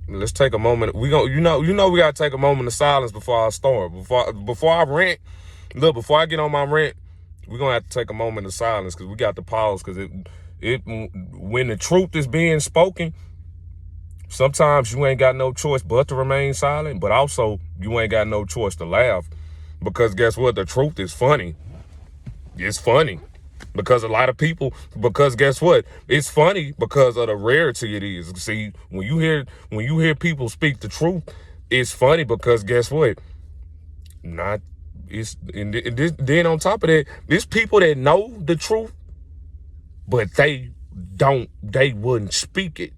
let's take a moment. We go, we gotta take a moment of silence before I start. Before I rant, look, before I get on my rant, we're gonna have to take a moment of silence because we got to pause because when the truth is being spoken, sometimes you ain't got no choice but to remain silent, but also you ain't got no choice to laugh because guess what? The truth is funny. It's funny because a lot of people, because guess what? It's funny because of the rarity it is. See, when you hear people speak the truth, it's funny because guess what? Not it's and then on top of that, there's people that know the truth, but they wouldn't speak it.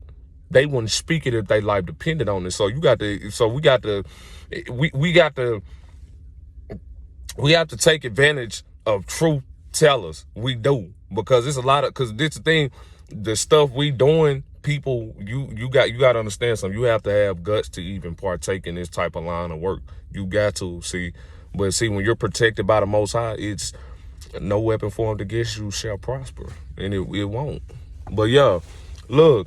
They wouldn't speak it if their life depended on it. So we got to take advantage of truth tellers. We do, because it's a lot of, because this thing, the stuff we doing, people, you got to understand something. You have to have guts to even partake in this type of line of work. You got to see, but see, when you're protected by the Most High, it's no weapon formed against you shall prosper, and it won't. But yeah, look,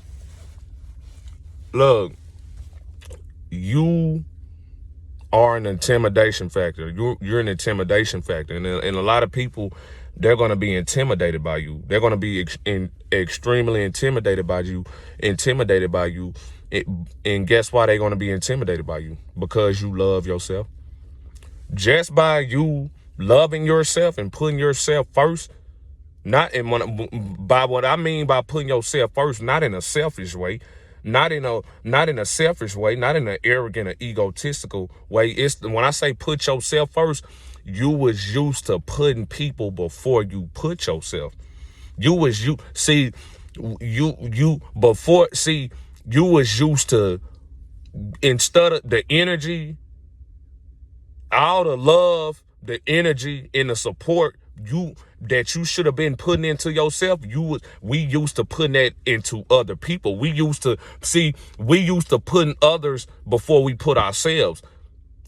you are an intimidation factor. You're an intimidation factor, and a lot of people, they're going to be intimidated by you. They're going to be extremely intimidated by you. And guess why they're going to be intimidated by you? Because you love yourself. Just by you loving yourself and putting yourself first, by what I mean by putting yourself first, not in a selfish way, not in a selfish way, not in an arrogant or egotistical way. It's when I say put yourself first, you was used to putting people before you put yourself. You was used to, instead of the energy, all the love, the energy, and the support that you should have been putting into yourself, we used to putting that into other people. We used to putting others before we put ourselves.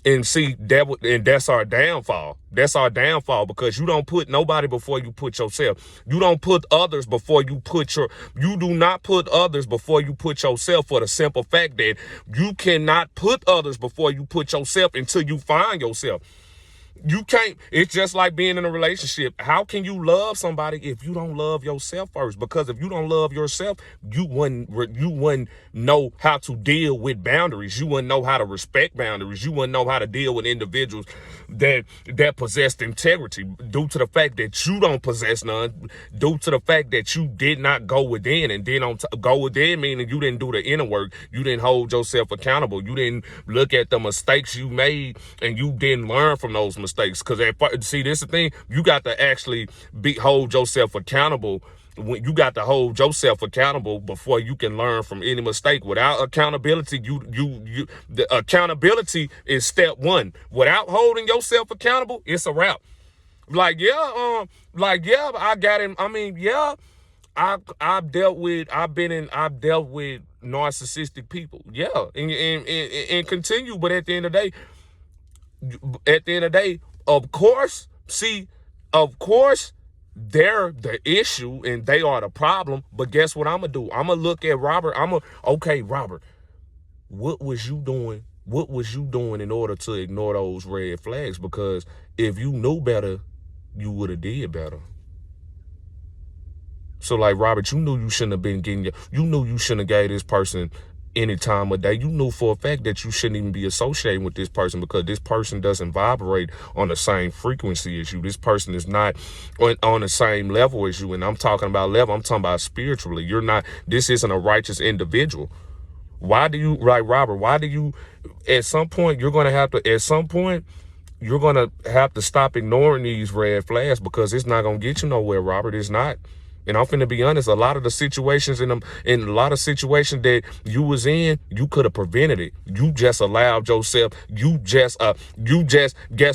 And see, that's our downfall. That's our downfall, because you don't put nobody before you put yourself. You don't put others before you do not put others before you put yourself, for the simple fact that you cannot put others before you put yourself until you find yourself. You can't. It's just like being in a relationship. How can you love somebody if you don't love yourself first? Because if you don't love yourself, you wouldn't know how to deal with boundaries. You wouldn't know how to respect boundaries. You wouldn't know how to deal with individuals that possessed integrity, due to the fact that you don't possess none, due to the fact that you did not go within. And then go within meaning you didn't do the inner work. You didn't hold yourself accountable. You didn't look at the mistakes you made, and you didn't learn from those mistakes. Because see, this is the thing, you got to actually hold yourself accountable. When you got to hold yourself accountable before you can learn from any mistake. Without accountability, the accountability is step one. Without holding yourself accountable, it's a wrap. I got him. I mean, yeah, I've dealt with narcissistic people. Yeah, and continue. But at the end of the day, of course, they're the issue and they are the problem. But guess what I'm gonna do? I'm gonna look at Robert. Okay, Robert, what was you doing? What was you doing in order to ignore those red flags? Because if you knew better, you would have did better. So like, Robert, you knew you shouldn't have been you knew you shouldn't have gave this person any time of day. You knew for a fact that you shouldn't even be associating with this person, because this person doesn't vibrate on the same frequency as you. This person is not on the same level as you. And I'm talking about level, I'm talking about spiritually. This isn't a righteous individual. Robert, at some point, you're going to have to stop ignoring these red flags, because it's not going to get you nowhere, Robert. It's not. And I'm finna be honest, a lot of the situations in a lot of situations that you was in, you could have prevented it. You just allowed yourself, guess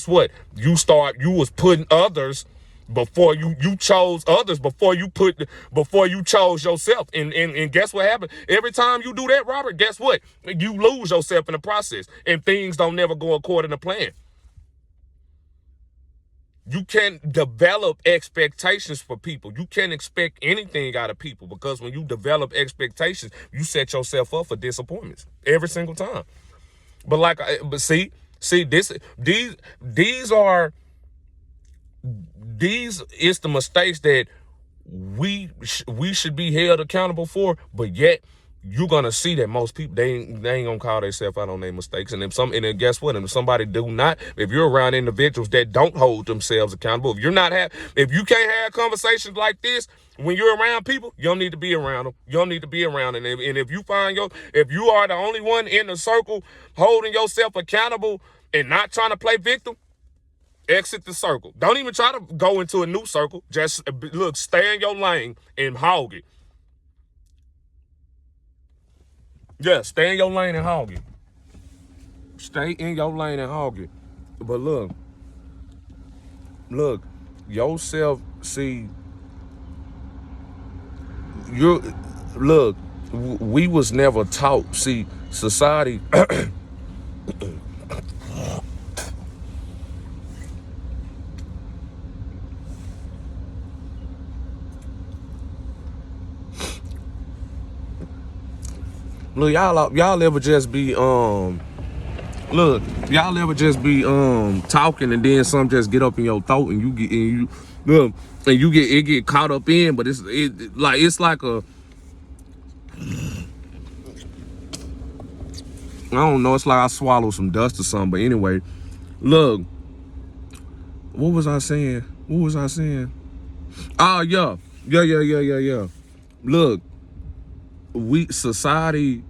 what? You was putting others before you chose others before you chose yourself. And guess what happened? Every time you do that, Robert, guess what? You lose yourself in the process, and things don't never go according to plan. You can't develop expectations for people. You can't expect anything out of people, because when you develop expectations, you set yourself up for disappointments every single time. But these are these is the mistakes that we should be held accountable for, but yet you're gonna see that most people, they ain't gonna call themselves out on their mistakes. And then guess what? If somebody do not, if you're around individuals that don't hold themselves accountable, if you can't have conversations like this when you're around people, you don't need to be around them. You don't need to be around them. And if if you are the only one in the circle holding yourself accountable and not trying to play victim, exit the circle. Don't even try to go into a new circle. Just look, stay in your lane and hog it. Yeah, stay in your lane and hog it. Stay in your lane and hog it. But look, yourself, see, we was never taught. See, society, look, y'all ever just be look, y'all ever just be talking and then some just get up in your throat and you get caught up in, but it's like a, I don't know, it's like I swallowed some dust or something. But anyway, look, what was I saying? Oh yeah. Look, society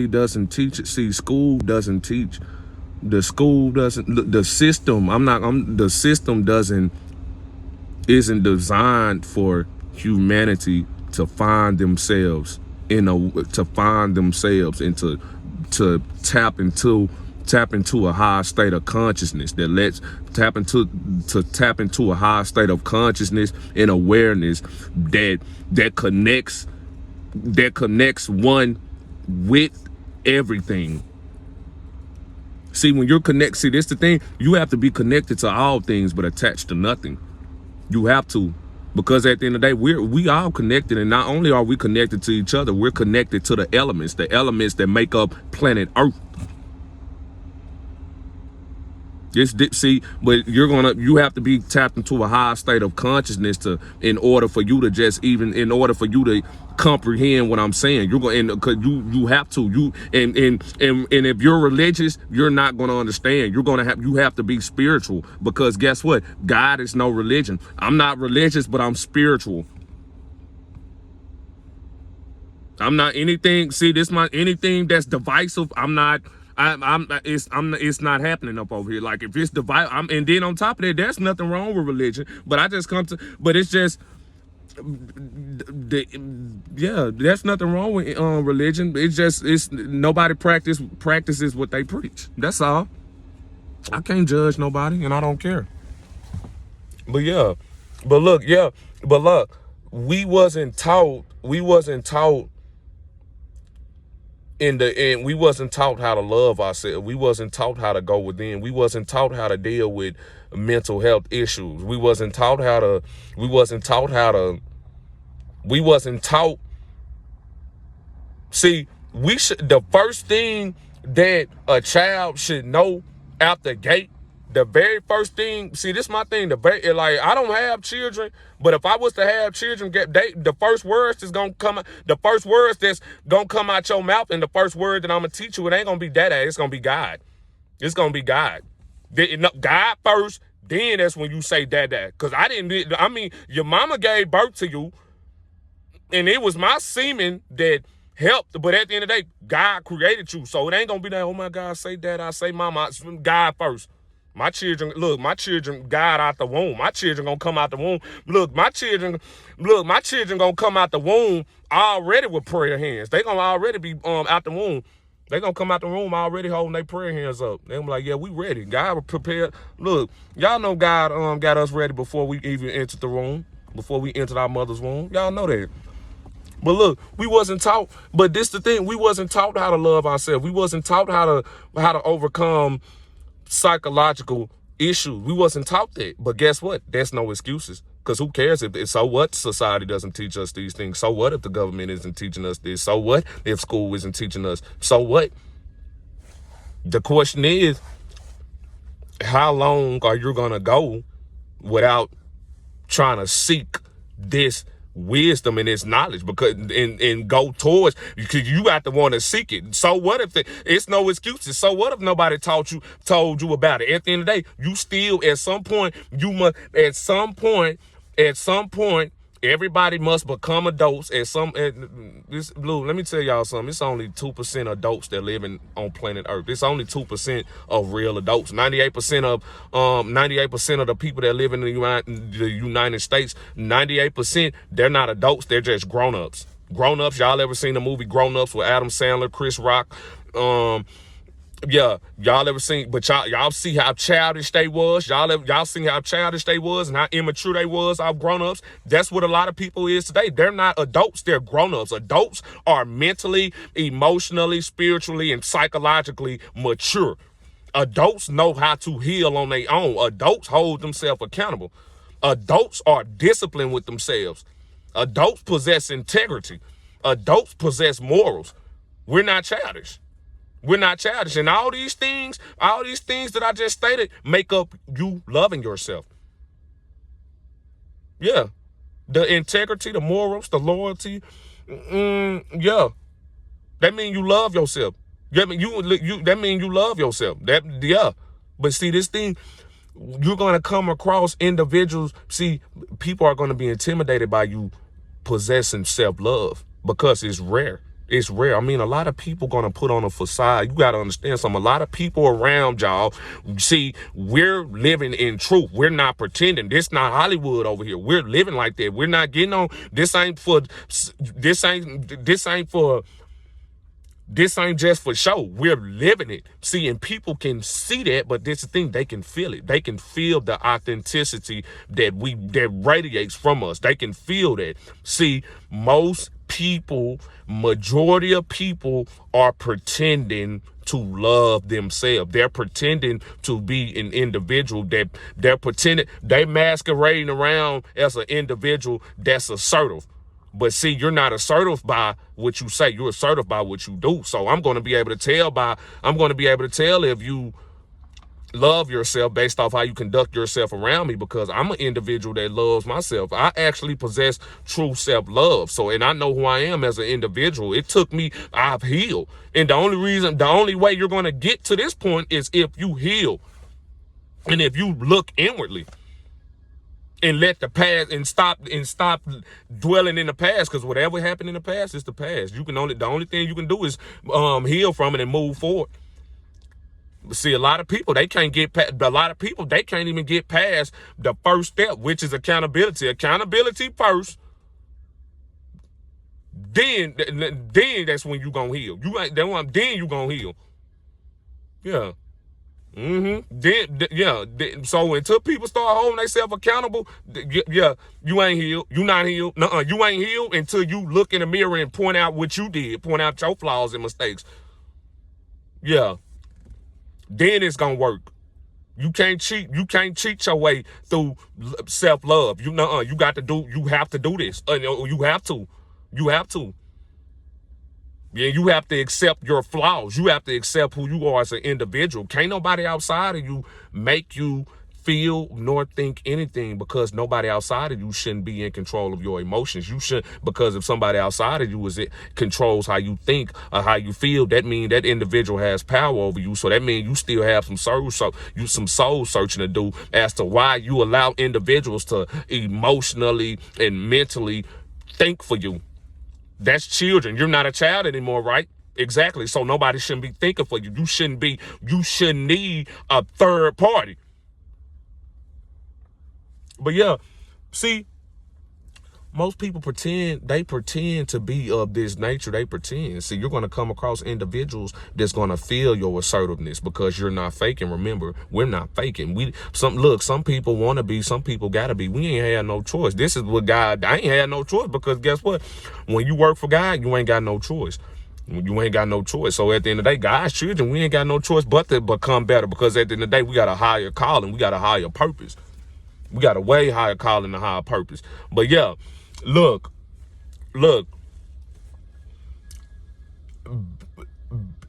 doesn't teach it. See, school doesn't teach. The system isn't designed for humanity to find themselves and to tap into a high state of consciousness tap into a high state of consciousness and awareness that connects one with everything. See, when you're connected, see, this the thing, you have to be connected to all things but attached to nothing. You have to, because at the end of the day, we all connected, and not only are we connected to each other, we're connected to the elements that make up planet Earth. But you have to be tapped into a high state of consciousness in order for you to comprehend what I'm saying. You're going, because you have to, and if you're religious, you're not going to understand. You have to be spiritual, because guess what? God is no religion. I'm not religious, but I'm spiritual. I'm not anything. See, anything that's divisive. It's not happening up over here. Like, if it's divisive, and then on top of that, there's nothing wrong with religion. But it's just, there's nothing wrong with religion. It's nobody practices what they preach. That's all. I can't judge nobody, and I don't care. But look, we wasn't taught we wasn't taught how to love ourselves. We wasn't taught how to go within. We wasn't taught how to deal with mental health issues. We wasn't taught see, the first thing that a child should know out the gate, the very first thing, see, this is my thing, I don't have children, but if I was to have children, the first words that's gonna come out your mouth, and the first word that I'm gonna teach you, it ain't gonna be daddy, it's gonna be God. It's gonna be God. God first, then that's when you say dad. Because your mama gave birth to you, and it was my semen that helped, but at the end of the day, God created you. So it ain't gonna be that, oh my God, say dad, I say mama, God first. My children, God out the womb. My children gonna come out the womb. My children gonna come out the womb already with prayer hands. They gonna already be out the womb. They gonna come out the room already holding their prayer hands up. They gonna be like, yeah, we ready. God was prepared. Look, y'all know God got us ready before we even entered the room, before we entered our mother's womb. Y'all know that. But look, we wasn't taught. But this the thing, we wasn't taught how to love ourselves. We wasn't taught how to overcome psychological issues. We wasn't taught that. But guess what? There's no excuses. Because who cares if so what society doesn't teach us these things? So what if the government isn't teaching us this? So what if school isn't teaching us? So what? The question is, how long are you gonna go without trying to seek this wisdom and this knowledge, because and go towards, because you got to want to seek it. So what if it's no excuses? So what if nobody told you about it? At the end of the day, you still at some point, everybody must become adults this Blue, let me tell y'all something. It's only 2% adults that living on planet Earth. It's only 2% of real adults. 98% of the people that live in the United States, 98%, they're not adults, they're just grown-ups. Grown-ups, y'all ever seen the movie Grown Ups with Adam Sandler, Chris Rock? Yeah, y'all ever seen, but y'all see how childish they was. Y'all seen how childish they was and how immature they was, our grown-ups. That's what a lot of people is today. They're not adults, they're grown-ups. Adults are mentally, emotionally, spiritually, and psychologically mature. Adults know how to heal on their own. Adults hold themselves accountable. Adults are disciplined with themselves. Adults possess integrity. Adults possess morals. We're not childish. We're not childish. And all these things that I just stated make up you loving yourself. Yeah. The integrity, the morals, the loyalty. Yeah. That means you love yourself. That means you love yourself. Yeah. But see, this thing, you're going to come across individuals. See, people are going to be intimidated by you possessing self-love because it's rare. It's rare. I mean, a lot of people gonna put on a facade. You gotta understand something. A lot of people around y'all, see, we're living in truth. We're not pretending. This not Hollywood over here. We're living like that. We're not getting on. This ain't just for show. We're living it. See, and people can see that, but this is the thing, they can feel it. They can feel the authenticity that radiates from us. They can feel that. See, majority of people are pretending to love themselves. They're pretending to be an individual, that they masquerading around as an individual that's assertive. But see, you're not assertive by what you say. You're assertive by what you do. So I'm going to be able to tell if you love yourself based off how you conduct yourself around me, because I'm an individual that loves myself. I actually possess true self-love. So, and I know who I am as an individual. It took me, I've healed. And the only way you're going to get to this point is if you heal. And if you look inwardly and let the past and stop dwelling in the past, because whatever happened in the past is the past. The only thing you can do is heal from it and move forward. See, a lot of people, they can't even get past the first step, which is accountability. Accountability first. Then that's when you gonna heal. Then you gonna heal. Yeah. So until people start holding themselves accountable, you ain't healed. You not healed. You ain't healed until you look in the mirror and point out what you did, point out your flaws and mistakes. Yeah. Then it's gonna work. You can't cheat your way through self-love. You have to do this. You have to. Yeah, you have to accept your flaws. You have to accept who you are as an individual. Can't nobody outside of you make you feel nor think anything, because nobody outside of you shouldn't be in control of your emotions. You should, because if somebody outside of you controls how you think or how you feel, that means that individual has power over you. So that means you still have some soul searching to do as to why you allow individuals to emotionally and mentally think for you. That's children. You're not a child anymore, right? Exactly. So nobody shouldn't be thinking for you. You shouldn't need a third party. But yeah, see, most people pretend to be of this nature. They pretend. See, you're going to come across individuals that's going to feel your assertiveness because you're not faking. Remember, we're not faking. Some people want to be, some people got to be. We ain't had no choice. This is what God, I ain't had no choice, because guess what? When you work for God, you ain't got no choice. You ain't got no choice. So at the end of the day, God's children, we ain't got no choice but to become better, because at the end of the day, we got a higher calling. We got a higher purpose. We got a way higher calling and a higher purpose. But yeah, look,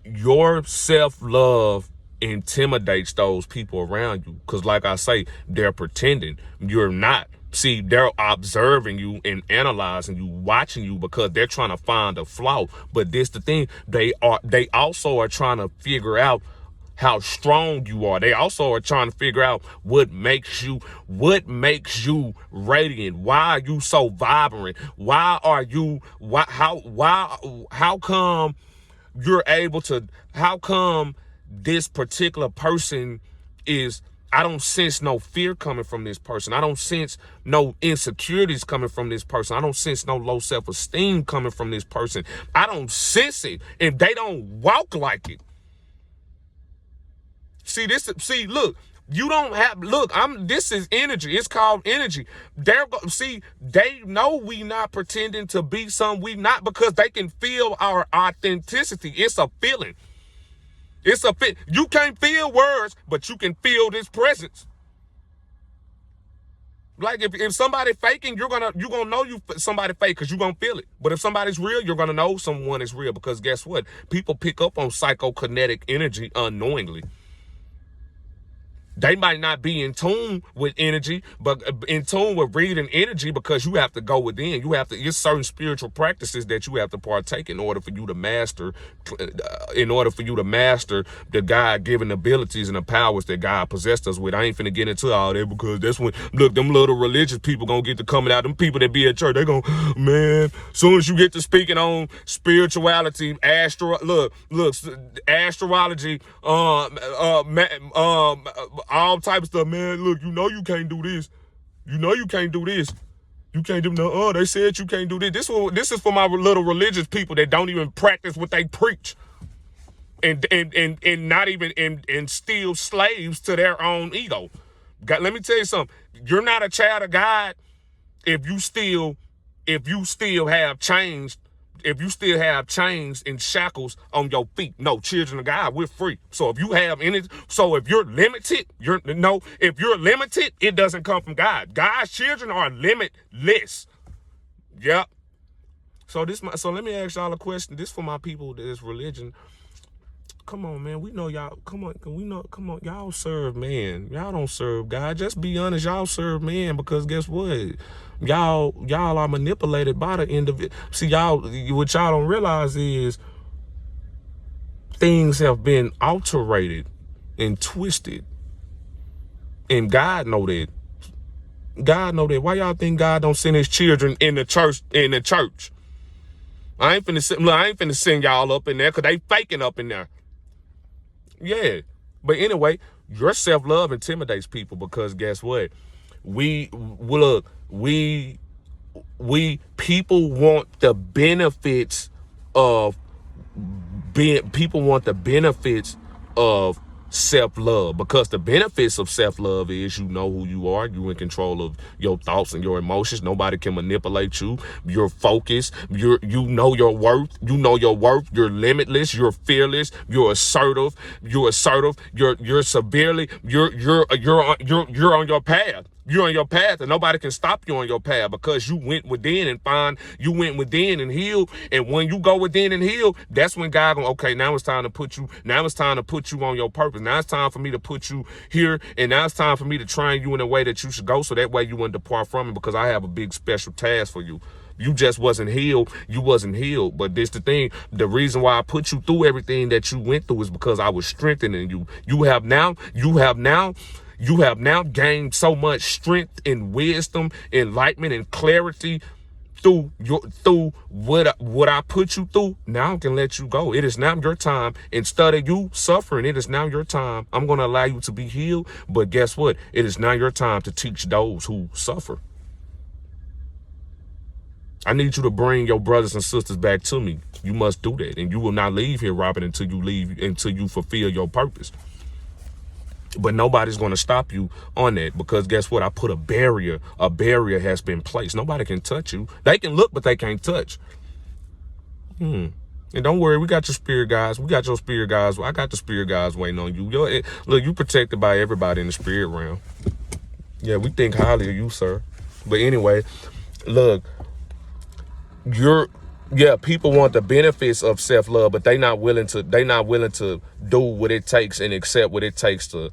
your self-love intimidates those people around you, because like I say, they're pretending. You're not. See, they're observing you and analyzing you, watching you, because they're trying to find a flaw. But this the thing, they also are trying to figure out how strong you are. They also are trying to figure out what makes you radiant. Why are you so vibrant? How come you're able to, how come this particular person is, I don't sense no fear coming from this person. I don't sense no insecurities coming from this person. I don't sense no low self-esteem coming from this person. I don't sense it, and they don't walk like it. Look, you don't have, this is energy. It's called energy. They know we not pretending to be something we not, because they can feel our authenticity. It's a feeling. You can't feel words, but you can feel this presence. Like if somebody faking, you're gonna know somebody fake, because you're gonna feel it. But if somebody's real, you're gonna know someone is real, because guess what? People pick up on psychokinetic energy unknowingly. They might not be in tune with energy, but in tune with reading energy, because you have to go within. It's certain spiritual practices that you have to partake in order for you to master, the God-given abilities and the powers that God possessed us with. I ain't finna get into all that, because that's when, look, them little religious people gonna get to coming out. Them people that be at church, they gonna, man, soon as you get to speaking on spirituality, astrology, all types of stuff, man. Look, you know you can't do this. You know you can't do this. You can't do no. They said you can't do this. This is for my little religious people that don't even practice what they preach, and not even and still slaves to their own ego. God, let me tell you something. You're not a child of God if you still have changed. If you still have chains and shackles on your feet. No, children of God, we're free. So if you're limited, it doesn't come from God. God's children are limitless. Yep. So let me ask y'all a question. This for my people that's religion. Come on, man. We know y'all. Come on. Y'all serve man. Y'all don't serve God. Just be honest. Y'all serve man, because guess what? Y'all are manipulated by the individual. See, what y'all don't realize is things have been alterated and twisted. And God know that. Why y'all think God don't send his children in the church? I ain't finna send y'all up in there, because they faking up in there. Yeah. But anyway, your self-love intimidates people, because guess what? People want the benefits of self-love, because the benefits of self-love is you know who you are. You're in control of your thoughts and your emotions. Nobody can manipulate you. You're focused. You know your worth. You're limitless. You're fearless. You're assertive. You're severely. You're on your path. You're on your path, and nobody can stop you on your path, because you went within and healed. And when you go within and heal, that's when God goes, okay, now it's time to put you on your purpose. Now it's time for me to put you here, and now it's time for me to train you in a way that you should go, so that way you wouldn't depart from it, because I have a big special task for you. You just wasn't healed. You wasn't healed. But this the thing. The reason why I put you through everything that you went through is because I was strengthening you. You have now gained so much strength and wisdom, enlightenment and clarity through what I put you through. Now I can let you go. It is now your time. Instead of you suffering, it is now your time. I'm going to allow you to be healed. But guess what? It is now your time to teach those who suffer. I need you to bring your brothers and sisters back to me. You must do that. And you will not leave here, Robert, until you fulfill your purpose. But nobody's going to stop you on that, because guess what? I put a barrier. A barrier has been placed. Nobody can touch you. They can look, but they can't touch. And And don't worry, we got your spirit guys. We got your spirit guys. I got the spirit guys waiting on you. Look, you protected by everybody in the spirit realm. Yeah, we think highly of you, sir. But anyway, look, people want the benefits of self-love, but they not willing to do what it takes and accept what it takes to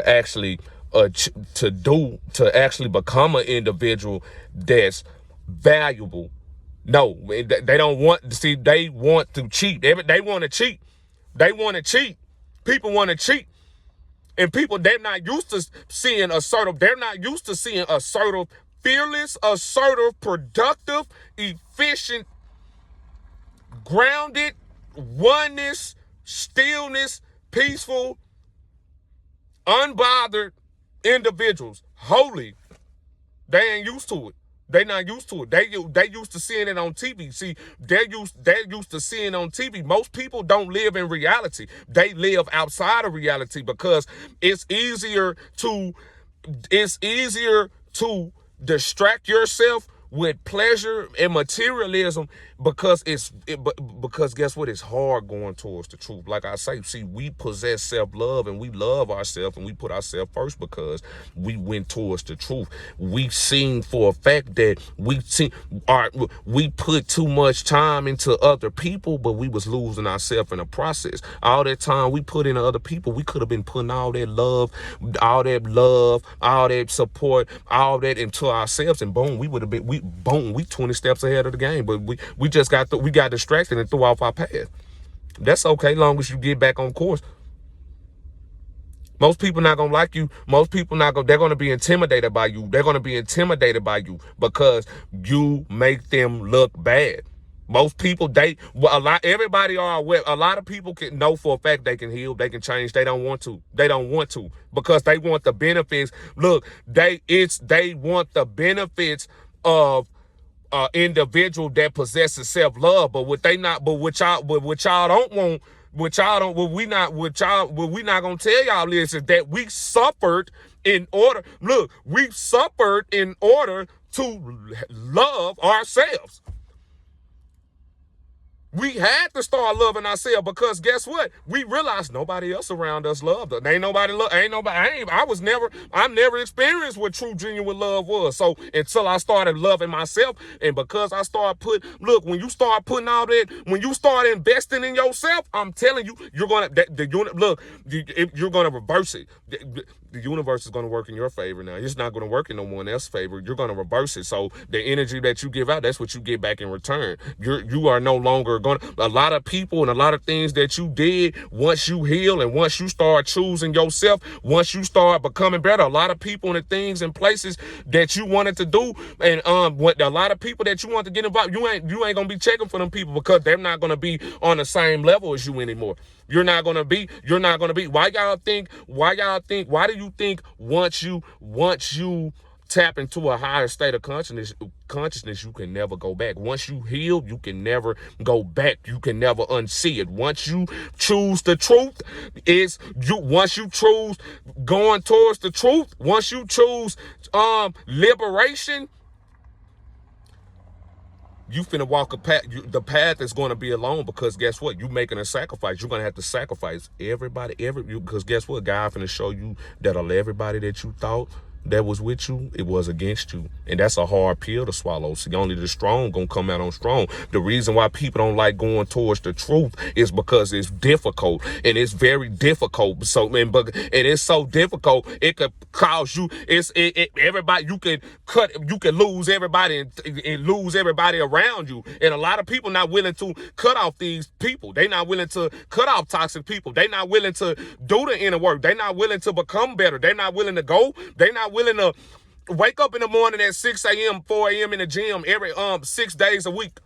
actually to actually become an individual that's valuable. No, they don't want to see. They want to cheat. They want to cheat. They want to cheat. People want to cheat. And people, they're not used to seeing assertive. They're not used to seeing assertive, fearless, assertive, productive, efficient, grounded, oneness, stillness, peaceful, unbothered individuals. Holy. They ain't used to it. They not used to it. They used to seeing it on TV. See, they're used to seeing on TV. Most people don't live in reality. They live outside of reality because it's easier to distract yourself with pleasure and materialism because because guess what? It's hard going towards the truth. Like I say, see, we possess self-love and we love ourselves and we put ourselves first because we went towards the truth. We seen for a fact that we put too much time into other people, but we was losing ourselves in the process. All that time we put into other people, we could have been putting all that love, all that support, all that into ourselves, and boom, we 20 steps ahead of the game. But we got distracted and threw off our path. That's okay, long as you get back on course. Most people not gonna like you. Most people they're gonna be intimidated by you. They're gonna be intimidated by you because you make them look bad. Most people, everybody are aware. A lot of people can know for a fact they can heal, they can change. They don't want to. They don't want to because they want the benefits. Look, they want the benefits of individual that possesses self-love, but what y'all don't want, what we not gonna tell y'all is that we suffered in order to love ourselves. We had to start loving ourselves because guess what? We realized nobody else around us loved us. I never experienced what true genuine love was. So until I started loving myself, and because I started when you start putting all that, when you start investing in yourself, I'm telling you, you're gonna reverse it. The universe is going to work in your favor now. It's not going to work in no one else's favor. You're going to reverse it. So the energy that you give out, that's what you get back in return. You are no longer going to, a lot of people and a lot of things that you did, once you heal and once you start choosing yourself, once you start becoming better, a lot of people and the things and places that you wanted to do, and a lot of people that you want to get involved, you ain't going to be checking for them people because they're not going to be on the same level as you anymore. You're not gonna be. Why do you think once you tap into a higher state of consciousness, you can never go back. Once you heal, you can never go back. You can never unsee it. Once you choose the truth, once you choose going towards the truth, once you choose liberation, you finna walk a path. The path is going to be alone because guess what? You making a sacrifice. You're going to have to sacrifice everybody, because guess what? God finna show you that everybody that you thought that was with you, it was against you. And that's a hard pill to swallow. See, only the strong gonna come out on strong. The reason why people don't like going towards the truth is because it's difficult, and it's very difficult. So, and it's so difficult, it could cause you, everybody, you can lose everybody and lose everybody around you. And a lot of people not willing to cut off these people. They not willing to cut off toxic people. They not willing to do the inner work. They not willing to become better. They not willing to go. They not willing to wake up in the morning at 6 a.m., 4 a.m. in the gym every 6 days a week.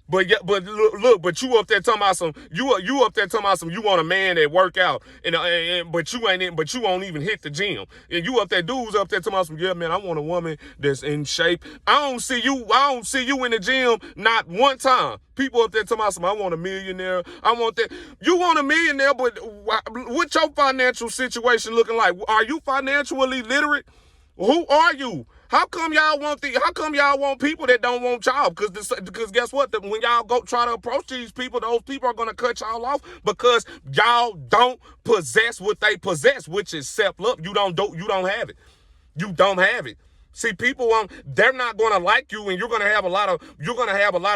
But you up there talking about you want a man that work out but you won't even hit the gym. And you up there, dudes up there talking about yeah, man, I want a woman that's in shape. I don't see you in the gym not one time. People up there talking about I want a millionaire. I want that. You want a millionaire, but what's your financial situation looking like? Are you financially literate? Who are you? How come y'all want people that don't want y'all? Because guess what? When y'all go try to approach these people, those people are gonna cut y'all off because y'all don't possess what they possess, which is self-love. You don't have it. You don't have it. See, people they're not gonna like you, and you're gonna have a lot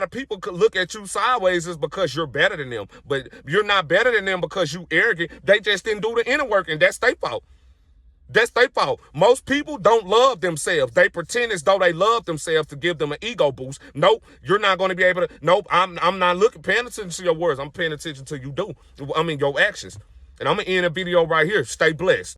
of people could look at you sideways is because you're better than them. But you're not better than them because you arrogant. They just didn't do the inner work, and that's their fault. That's their fault. Most people don't love themselves. They pretend as though they love themselves to give them an ego boost. Nope, you're not going to be able to. Nope, I'm not paying attention to your words. I'm paying attention to your actions. And I'm going to end the video right here. Stay blessed.